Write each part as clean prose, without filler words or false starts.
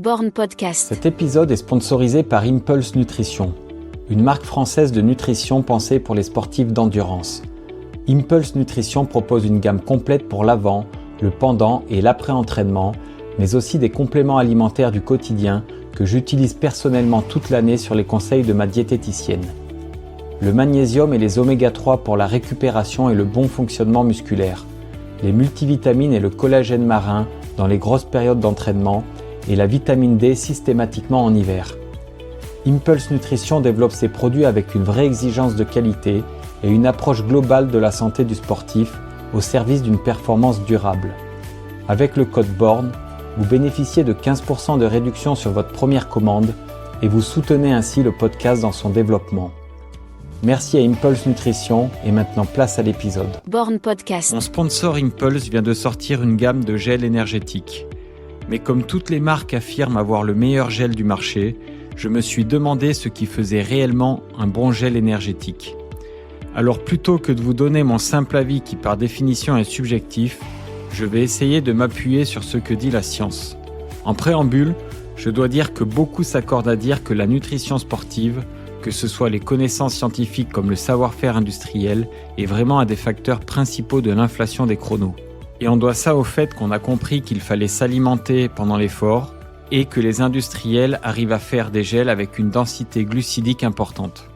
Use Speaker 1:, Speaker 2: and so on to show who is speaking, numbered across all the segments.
Speaker 1: Born Podcast.
Speaker 2: Cet épisode est sponsorisé par Impulse Nutrition, une marque française de nutrition pensée pour les sportifs d'endurance. Impulse Nutrition propose une gamme complète pour l'avant, le pendant et l'après-entraînement, mais aussi des compléments alimentaires du quotidien que j'utilise personnellement toute l'année sur les conseils de ma diététicienne. Le magnésium et les oméga 3 pour la récupération et le bon fonctionnement musculaire, les multivitamines et le collagène marin dans les grosses périodes d'entraînement et la vitamine D systématiquement en hiver. Impulse Nutrition développe ses produits avec une vraie exigence de qualité et une approche globale de la santé du sportif au service d'une performance durable. Avec le code BORN, vous bénéficiez de 15% de réduction sur votre première commande et vous soutenez ainsi le podcast dans son développement. Merci à Impulse Nutrition et maintenant place à l'épisode.
Speaker 1: Born Podcast.
Speaker 2: Mon sponsor Impulse vient de sortir une gamme de gels énergétiques. Mais comme toutes les marques affirment avoir le meilleur gel du marché, je me suis demandé ce qui faisait réellement un bon gel énergétique. Alors plutôt que de vous donner mon simple avis qui par définition est subjectif, je vais essayer de m'appuyer sur ce que dit la science. En préambule, je dois dire que beaucoup s'accordent à dire que la nutrition sportive, que ce soit les connaissances scientifiques comme le savoir-faire industriel, est vraiment un des facteurs principaux de l'inflation des chronos. Et on doit ça au fait qu'on a compris qu'il fallait s'alimenter pendant l'effort et que les industriels arrivent à faire des gels avec une densité glucidique importante.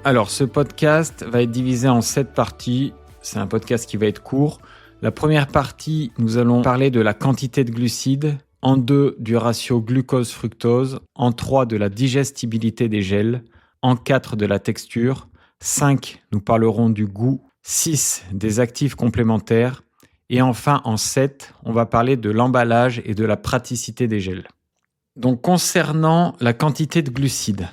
Speaker 2: Alors ce podcast va être divisé en 7 parties, c'est un podcast qui va être court. La première partie, nous allons parler de la quantité de glucides, en 2 du ratio glucose-fructose, en 3 de la digestibilité des gels, en 4 de la texture, 5 nous parlerons du goût, 6 des actifs complémentaires, et enfin, en 7, on va parler de l'emballage et de la praticité des gels. Donc, concernant la quantité de glucides,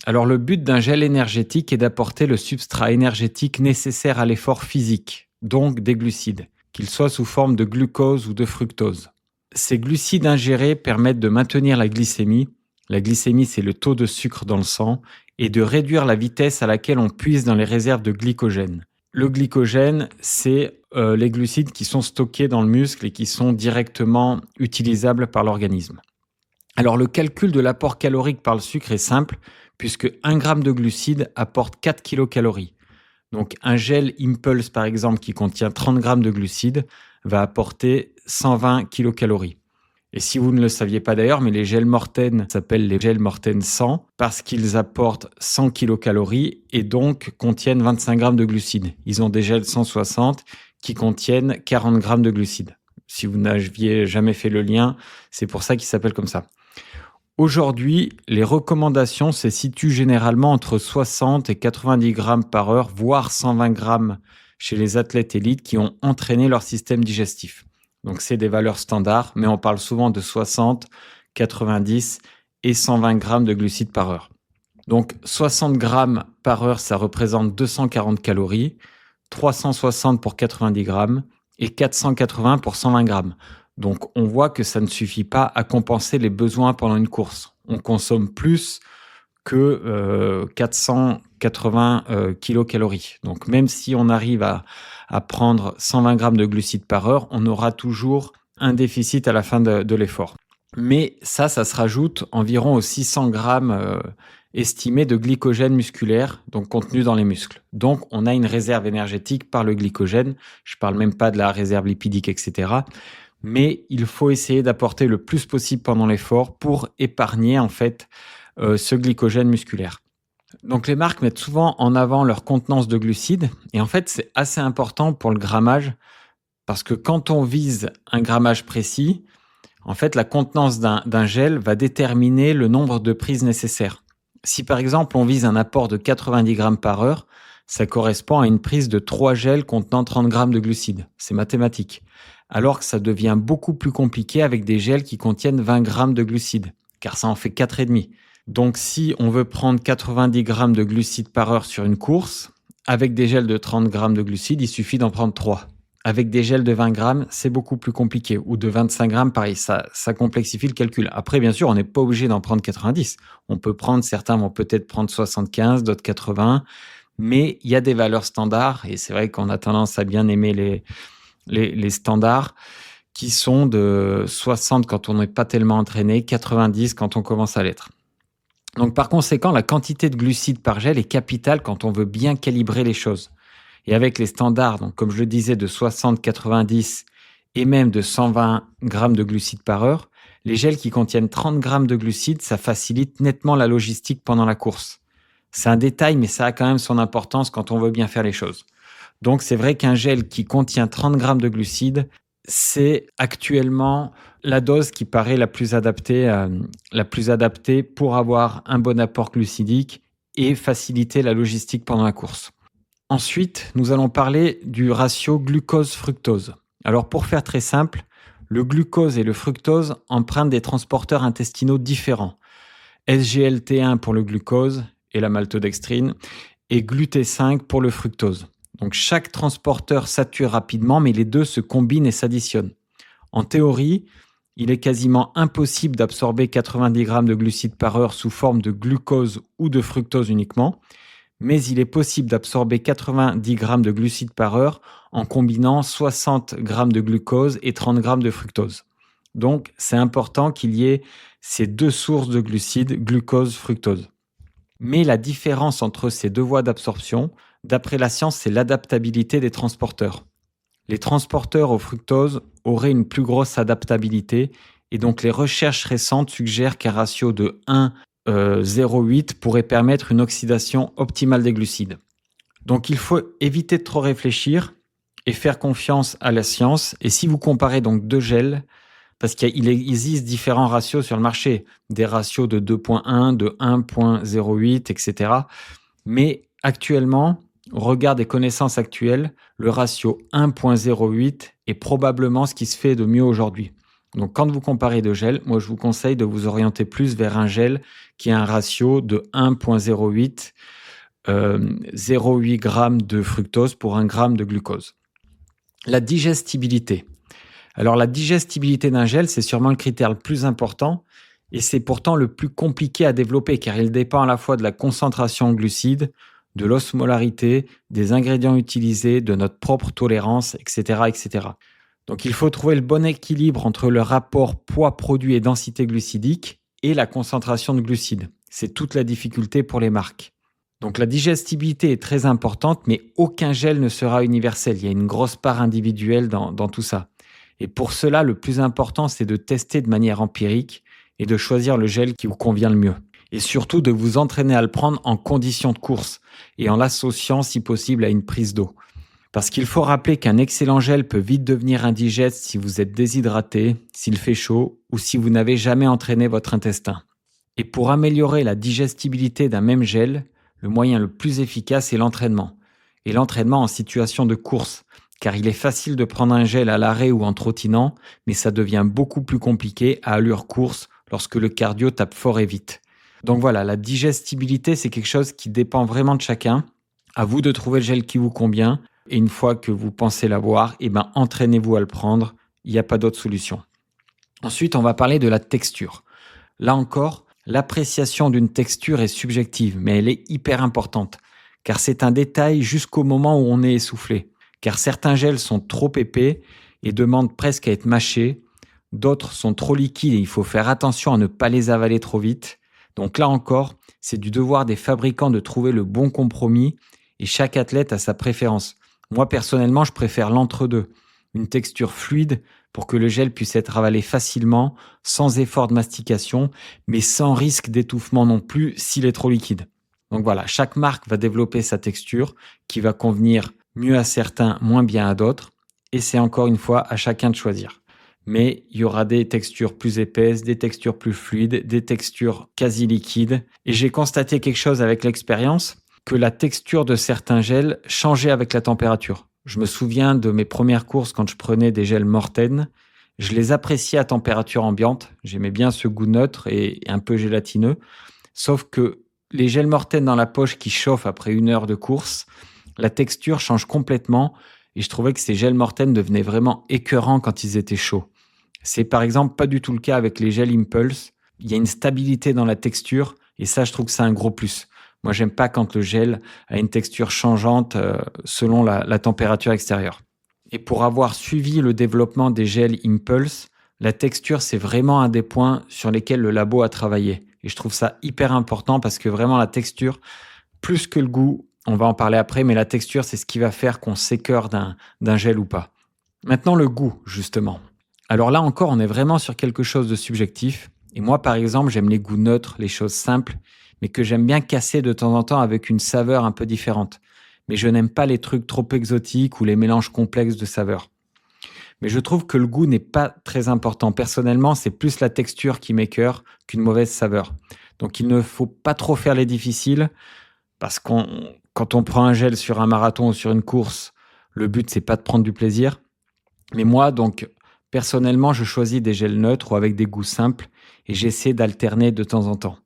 Speaker 2: alors le but d'un gel énergétique est d'apporter le substrat énergétique nécessaire à l'effort physique, donc des glucides, qu'ils soient sous forme de glucose ou de fructose. Ces glucides ingérés permettent de maintenir la glycémie. La glycémie, c'est le taux de sucre dans le sang, et de réduire la vitesse à laquelle on puise dans les réserves de glycogène. Le glycogène, c'est les glucides qui sont stockés dans le muscle et qui sont directement utilisables par l'organisme. Alors le calcul de l'apport calorique par le sucre est simple, puisque 1 g de glucides apporte 4 kcal. Donc un gel Impulse par exemple qui contient 30 g de glucides va apporter 120 kcal. Et si vous ne le saviez pas d'ailleurs, mais les gels Morten s'appellent les gels Morten 100 parce qu'ils apportent 100 kcal et donc contiennent 25 g de glucides. Ils ont des gels 160 qui contiennent 40 g de glucides. Si vous n'aviez jamais fait le lien, c'est pour ça qu'ils s'appellent comme ça. Aujourd'hui, les recommandations se situent généralement entre 60 et 90 grammes par heure, voire 120 grammes chez les athlètes élites qui ont entraîné leur système digestif. Donc, c'est des valeurs standards, mais on parle souvent de 60, 90 et 120 grammes de glucides par heure. Donc, 60 grammes par heure, ça représente 240 calories, 360 pour 90 grammes et 480 pour 120 grammes. Donc, on voit que ça ne suffit pas à compenser les besoins pendant une course. On consomme plus que 480 kilocalories. Donc, même si on arrive à prendre 120 grammes de glucides par heure, on aura toujours un déficit à la fin de l'effort. Mais ça se rajoute environ aux 600 grammes estimés de glycogène musculaire, donc contenu dans les muscles. Donc, on a une réserve énergétique par le glycogène. Je ne parle même pas de la réserve lipidique, etc. Mais il faut essayer d'apporter le plus possible pendant l'effort pour épargner en fait ce glycogène musculaire. Donc les marques mettent souvent en avant leur contenance de glucides et en fait c'est assez important pour le grammage parce que quand on vise un grammage précis, en fait la contenance d'un gel va déterminer le nombre de prises nécessaires. Si par exemple on vise un apport de 90 grammes par heure, ça correspond à une prise de 3 gels contenant 30 grammes de glucides. C'est mathématique. Alors que ça devient beaucoup plus compliqué avec des gels qui contiennent 20 grammes de glucides, car ça en fait 4,5. Donc si on veut prendre 90 grammes de glucides par heure sur une course, avec des gels de 30 grammes de glucides, il suffit d'en prendre 3. Avec des gels de 20 grammes, c'est beaucoup plus compliqué. Ou de 25 grammes, pareil, ça complexifie le calcul. Après, bien sûr, on n'est pas obligé d'en prendre 90. On peut prendre, certains vont peut-être prendre 75, d'autres 80. Mais il y a des valeurs standards, et c'est vrai qu'on a tendance à bien aimer les standards, qui sont de 60 quand on n'est pas tellement entraîné, 90 quand on commence à l'être. Donc par conséquent, la quantité de glucides par gel est capitale quand on veut bien calibrer les choses. Et avec les standards, donc comme je le disais, de 60, 90 et même de 120 grammes de glucides par heure, les gels qui contiennent 30 grammes de glucides, ça facilite nettement la logistique pendant la course. C'est un détail, mais ça a quand même son importance quand on veut bien faire les choses. Donc c'est vrai qu'un gel qui contient 30 grammes de glucides, c'est actuellement la dose qui paraît la plus adaptée pour avoir un bon apport glucidique et faciliter la logistique pendant la course. Ensuite, nous allons parler du ratio glucose-fructose. Alors pour faire très simple, le glucose et le fructose empruntent des transporteurs intestinaux différents. SGLT1 pour le glucose et la maltodextrine et GLUT5 pour le fructose. Donc chaque transporteur sature rapidement, mais les deux se combinent et s'additionnent. En théorie, il est quasiment impossible d'absorber 90 grammes de glucides par heure sous forme de glucose ou de fructose uniquement, mais il est possible d'absorber 90 grammes de glucides par heure en combinant 60 grammes de glucose et 30 grammes de fructose. Donc, c'est important qu'il y ait ces deux sources de glucides, glucose, fructose. Mais la différence entre ces deux voies d'absorption, d'après la science, c'est l'adaptabilité des transporteurs. Les transporteurs au fructose auraient une plus grosse adaptabilité et donc les recherches récentes suggèrent qu'un ratio de 1,08 pourrait permettre une oxydation optimale des glucides. Donc il faut éviter de trop réfléchir et faire confiance à la science. Et si vous comparez donc deux gels, parce qu'il existe différents ratios sur le marché, des ratios de 2,1, de 1,08, etc. Mais actuellement, au regard des connaissances actuelles, le ratio 1,08 est probablement ce qui se fait de mieux aujourd'hui. Donc quand vous comparez deux gels, moi je vous conseille de vous orienter plus vers un gel qui a un ratio de 1,08, 0,8 g de fructose pour 1 g de glucose. La digestibilité. Alors la digestibilité d'un gel, c'est sûrement le critère le plus important et c'est pourtant le plus compliqué à développer car il dépend à la fois de la concentration en glucides, de l'osmolarité, des ingrédients utilisés, de notre propre tolérance, etc., etc. Donc il faut trouver le bon équilibre entre le rapport poids-produit et densité glucidique et la concentration de glucides. C'est toute la difficulté pour les marques. Donc la digestibilité est très importante, mais aucun gel ne sera universel. Il y a une grosse part individuelle dans tout ça. Et pour cela, le plus important, c'est de tester de manière empirique et de choisir le gel qui vous convient le mieux. Et surtout de vous entraîner à le prendre en conditions de course et en l'associant si possible à une prise d'eau. Parce qu'il faut rappeler qu'un excellent gel peut vite devenir indigeste si vous êtes déshydraté, s'il fait chaud ou si vous n'avez jamais entraîné votre intestin. Et pour améliorer la digestibilité d'un même gel, le moyen le plus efficace est l'entraînement. Et l'entraînement en situation de course, car il est facile de prendre un gel à l'arrêt ou en trottinant, mais ça devient beaucoup plus compliqué à allure course lorsque le cardio tape fort et vite. Donc voilà, la digestibilité, c'est quelque chose qui dépend vraiment de chacun. À vous de trouver le gel qui vous convient. Et une fois que vous pensez l'avoir, entraînez-vous à le prendre. Il n'y a pas d'autre solution. Ensuite, on va parler de la texture. Là encore, l'appréciation d'une texture est subjective, mais elle est hyper importante. Car c'est un détail jusqu'au moment où on est essoufflé. Car certains gels sont trop épais et demandent presque à être mâchés. D'autres sont trop liquides et il faut faire attention à ne pas les avaler trop vite. Donc là encore, c'est du devoir des fabricants de trouver le bon compromis et chaque athlète a sa préférence. Moi, personnellement, je préfère l'entre-deux, une texture fluide pour que le gel puisse être avalé facilement, sans effort de mastication, mais sans risque d'étouffement non plus s'il est trop liquide. Donc voilà, chaque marque va développer sa texture qui va convenir mieux à certains, moins bien à d'autres, et c'est encore une fois à chacun de choisir. Mais il y aura des textures plus épaisses, des textures plus fluides, des textures quasi liquides. Et j'ai constaté quelque chose avec l'expérience, que la texture de certains gels changeait avec la température. Je me souviens de mes premières courses quand je prenais des gels Morten. Je les appréciais à température ambiante. J'aimais bien ce goût neutre et un peu gélatineux. Sauf que les gels Morten dans la poche qui chauffent après 1 heure de course, la texture change complètement. Et je trouvais que ces gels Morten devenaient vraiment écœurants quand ils étaient chauds. C'est par exemple pas du tout le cas avec les gels Impulse. Il y a une stabilité dans la texture et ça, je trouve que c'est un gros plus. Moi, j'aime pas quand le gel a une texture changeante selon la température extérieure. Et pour avoir suivi le développement des gels Impulse, la texture, c'est vraiment un des points sur lesquels le labo a travaillé. Et je trouve ça hyper important parce que vraiment la texture, plus que le goût, on va en parler après, mais la texture, c'est ce qui va faire qu'on s'écœure d'un gel ou pas. Maintenant, le goût, justement. Alors là encore, on est vraiment sur quelque chose de subjectif. Et moi, par exemple, j'aime les goûts neutres, les choses simples, mais que j'aime bien casser de temps en temps avec une saveur un peu différente. Mais je n'aime pas les trucs trop exotiques ou les mélanges complexes de saveurs. Mais je trouve que le goût n'est pas très important. Personnellement, c'est plus la texture qui m'écœure qu'une mauvaise saveur. Donc il ne faut pas trop faire les difficiles parce quand on prend un gel sur un marathon ou sur une course, le but c'est pas de prendre du plaisir. Mais moi, donc, personnellement, je choisis des gels neutres ou avec des goûts simples et j'essaie d'alterner de temps en temps.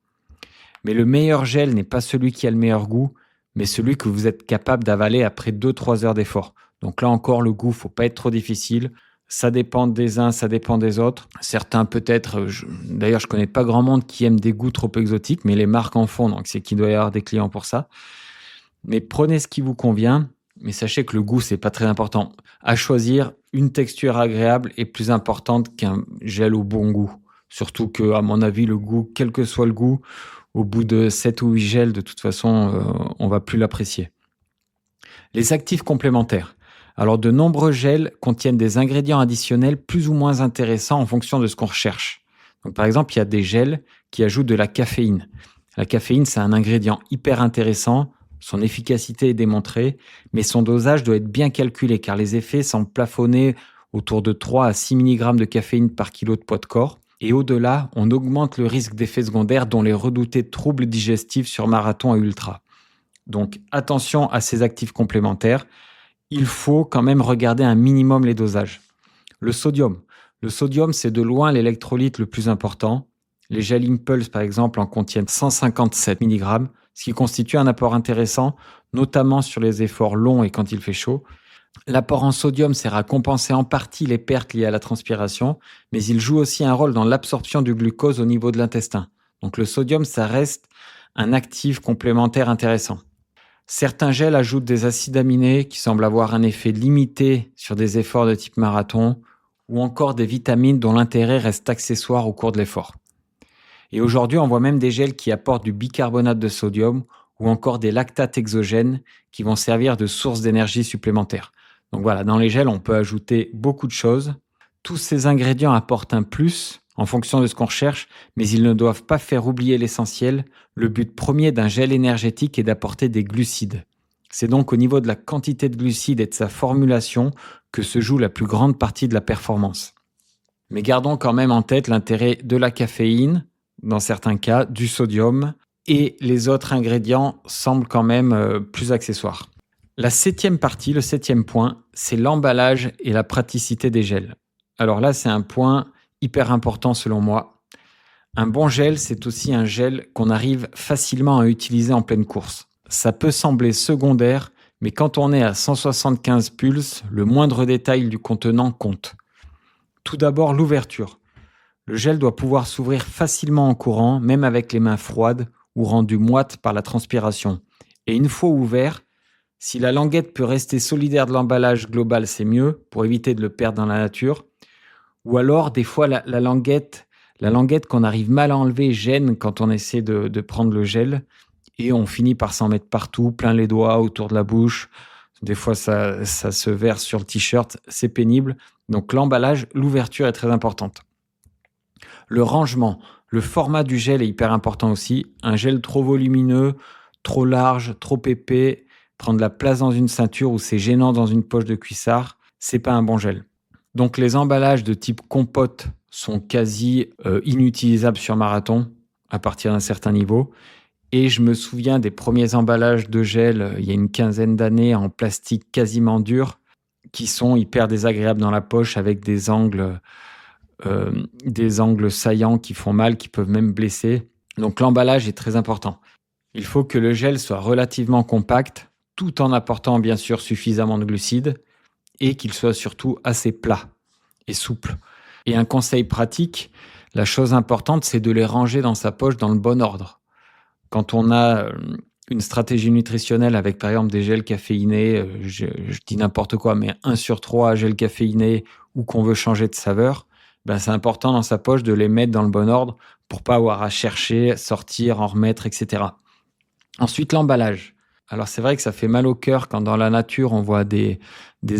Speaker 2: Mais le meilleur gel n'est pas celui qui a le meilleur goût, mais celui que vous êtes capable d'avaler après 2-3 heures d'effort. Donc là encore, le goût, faut pas être trop difficile. Ça dépend des uns, ça dépend des autres. Certains peut-être, d'ailleurs je connais pas grand monde qui aime des goûts trop exotiques, mais les marques en font, donc c'est qu'il doit y avoir des clients pour ça. Mais prenez ce qui vous convient, mais sachez que le goût, c'est pas très important. À choisir, une texture agréable est plus importante qu'un gel au bon goût. Surtout que, à mon avis, le goût, quel que soit le goût, au bout de 7 ou 8 gels, de toute façon, on va plus l'apprécier. Les actifs complémentaires. Alors, de nombreux gels contiennent des ingrédients additionnels plus ou moins intéressants en fonction de ce qu'on recherche. Donc, par exemple, il y a des gels qui ajoutent de la caféine. La caféine, c'est un ingrédient hyper intéressant. Son efficacité est démontrée, mais son dosage doit être bien calculé car les effets semblent plafonner autour de 3 à 6 mg de caféine par kilo de poids de corps. Et au-delà, on augmente le risque d'effets secondaires dont les redoutés troubles digestifs sur marathon et ultra. Donc attention à ces actifs complémentaires. Il faut quand même regarder un minimum les dosages. Le sodium. Le sodium, c'est de loin l'électrolyte le plus important. Les gels Impulse, par exemple, en contiennent 157 mg, ce qui constitue un apport intéressant, notamment sur les efforts longs et quand il fait chaud. L'apport en sodium sert à compenser en partie les pertes liées à la transpiration, mais il joue aussi un rôle dans l'absorption du glucose au niveau de l'intestin. Donc le sodium, ça reste un actif complémentaire intéressant. Certains gels ajoutent des acides aminés qui semblent avoir un effet limité sur des efforts de type marathon, ou encore des vitamines dont l'intérêt reste accessoire au cours de l'effort. Et aujourd'hui, on voit même des gels qui apportent du bicarbonate de sodium ou encore des lactates exogènes qui vont servir de source d'énergie supplémentaire. Donc voilà, dans les gels, on peut ajouter beaucoup de choses. Tous ces ingrédients apportent un plus en fonction de ce qu'on recherche, mais ils ne doivent pas faire oublier l'essentiel. Le but premier d'un gel énergétique est d'apporter des glucides. C'est donc au niveau de la quantité de glucides et de sa formulation que se joue la plus grande partie de la performance. Mais gardons quand même en tête l'intérêt de la caféine, dans certains cas, du sodium, et les autres ingrédients semblent quand même plus accessoires. La 7e partie, le 7e point, c'est l'emballage et la praticité des gels. Alors là, c'est un point hyper important selon moi. Un bon gel, c'est aussi un gel qu'on arrive facilement à utiliser en pleine course. Ça peut sembler secondaire, mais quand on est à 175 pulses, le moindre détail du contenant compte. Tout d'abord, l'ouverture. Le gel doit pouvoir s'ouvrir facilement en courant, même avec les mains froides ou rendues moites par la transpiration. Et une fois ouvert, si la languette peut rester solidaire de l'emballage global, c'est mieux pour éviter de le perdre dans la nature. Ou alors, des fois, la languette qu'on arrive mal à enlever gêne quand on essaie de prendre le gel et on finit par s'en mettre partout, plein les doigts, autour de la bouche. Des fois, ça se verse sur le t-shirt, c'est pénible. Donc l'emballage, l'ouverture est très importante. Le rangement, le format du gel est hyper important aussi. Un gel trop volumineux, trop large, trop épais, prendre de la place dans une ceinture ou c'est gênant dans une poche de cuissard, c'est pas un bon gel. Donc les emballages de type compote sont quasi inutilisables sur marathon à partir d'un certain niveau. Et je me souviens des premiers emballages de gel il y a une quinzaine d'années en plastique quasiment dur qui sont hyper désagréables dans la poche avec des angles saillants qui font mal, qui peuvent même blesser. Donc l'emballage est très important. Il faut que le gel soit relativement compact tout en apportant bien sûr suffisamment de glucides et qu'il soit surtout assez plat et souple. Et un conseil pratique, la chose importante, c'est de les ranger dans sa poche dans le bon ordre. Quand on a une stratégie nutritionnelle avec par exemple des gels caféinés, je dis n'importe quoi, mais 1 sur 3 gels caféinés ou qu'on veut changer de saveur, c'est important dans sa poche de les mettre dans le bon ordre pour pas avoir à chercher, sortir, en remettre, etc. Ensuite, l'emballage. Alors c'est vrai que ça fait mal au cœur quand dans la nature on voit des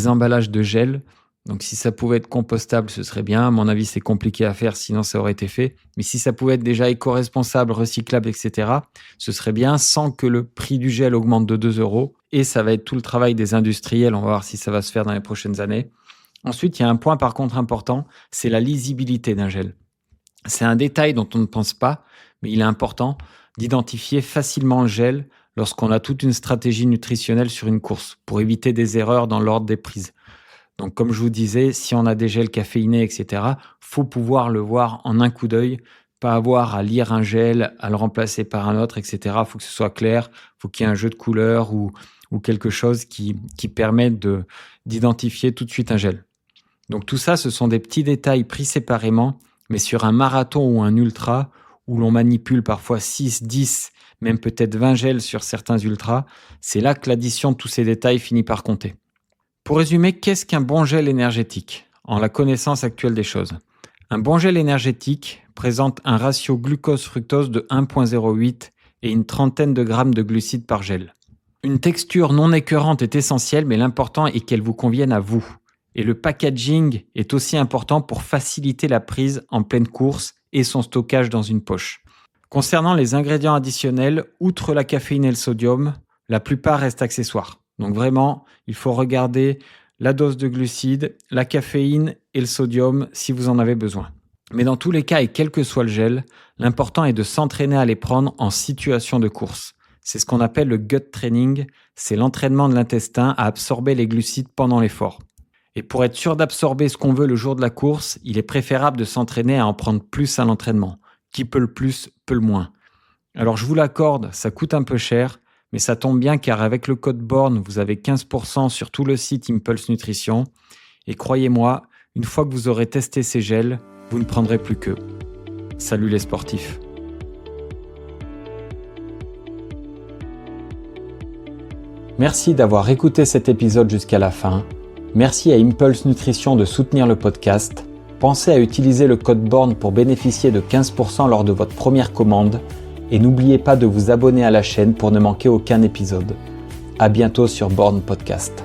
Speaker 2: emballages de gel. Donc si ça pouvait être compostable, ce serait bien. À mon avis, c'est compliqué à faire, sinon ça aurait été fait. Mais si ça pouvait être déjà éco-responsable, recyclable, etc., ce serait bien sans que le prix du gel augmente de 2 €. Et ça va être tout le travail des industriels. On va voir si ça va se faire dans les prochaines années. Ensuite, il y a un point par contre important, c'est la lisibilité d'un gel. C'est un détail dont on ne pense pas, mais il est important d'identifier facilement le gel lorsqu'on a toute une stratégie nutritionnelle sur une course, pour éviter des erreurs dans l'ordre des prises. Donc, comme je vous disais, si on a des gels caféinés, etc., faut pouvoir le voir en un coup d'œil, pas avoir à lire un gel, à le remplacer par un autre, etc. Faut que ce soit clair, faut qu'il y ait un jeu de couleurs ou quelque chose qui permet d'identifier tout de suite un gel. Donc tout ça, ce sont des petits détails pris séparément, mais sur un marathon ou un ultra, où l'on manipule parfois 6, 10, même peut-être 20 gels sur certains ultras, c'est là que l'addition de tous ces détails finit par compter. Pour résumer, qu'est-ce qu'un bon gel énergétique en la connaissance actuelle des choses? Un bon gel énergétique présente un ratio glucose-fructose de 1,08 et une trentaine de grammes de glucides par gel. Une texture non écœurante est essentielle, mais l'important est qu'elle vous convienne à vous. Et le packaging est aussi important pour faciliter la prise en pleine course et son stockage dans une poche. Concernant les ingrédients additionnels, outre la caféine et le sodium, la plupart restent accessoires. Donc vraiment, il faut regarder la dose de glucides, la caféine et le sodium si vous en avez besoin. Mais dans tous les cas et quel que soit le gel, l'important est de s'entraîner à les prendre en situation de course. C'est ce qu'on appelle le gut training, c'est l'entraînement de l'intestin à absorber les glucides pendant l'effort. Et pour être sûr d'absorber ce qu'on veut le jour de la course, il est préférable de s'entraîner à en prendre plus à l'entraînement. Qui peut le plus, peut le moins. Alors je vous l'accorde, ça coûte un peu cher, mais ça tombe bien car avec le code BORN, vous avez 15% sur tout le site Impulse Nutrition. Et croyez-moi, une fois que vous aurez testé ces gels, vous ne prendrez plus qu'eux. Salut les sportifs. Merci d'avoir écouté cet épisode jusqu'à la fin. Merci à Impulse Nutrition de soutenir le podcast. Pensez à utiliser le code BORN pour bénéficier de 15% lors de votre première commande. Et n'oubliez pas de vous abonner à la chaîne pour ne manquer aucun épisode. À bientôt sur BORN Podcast.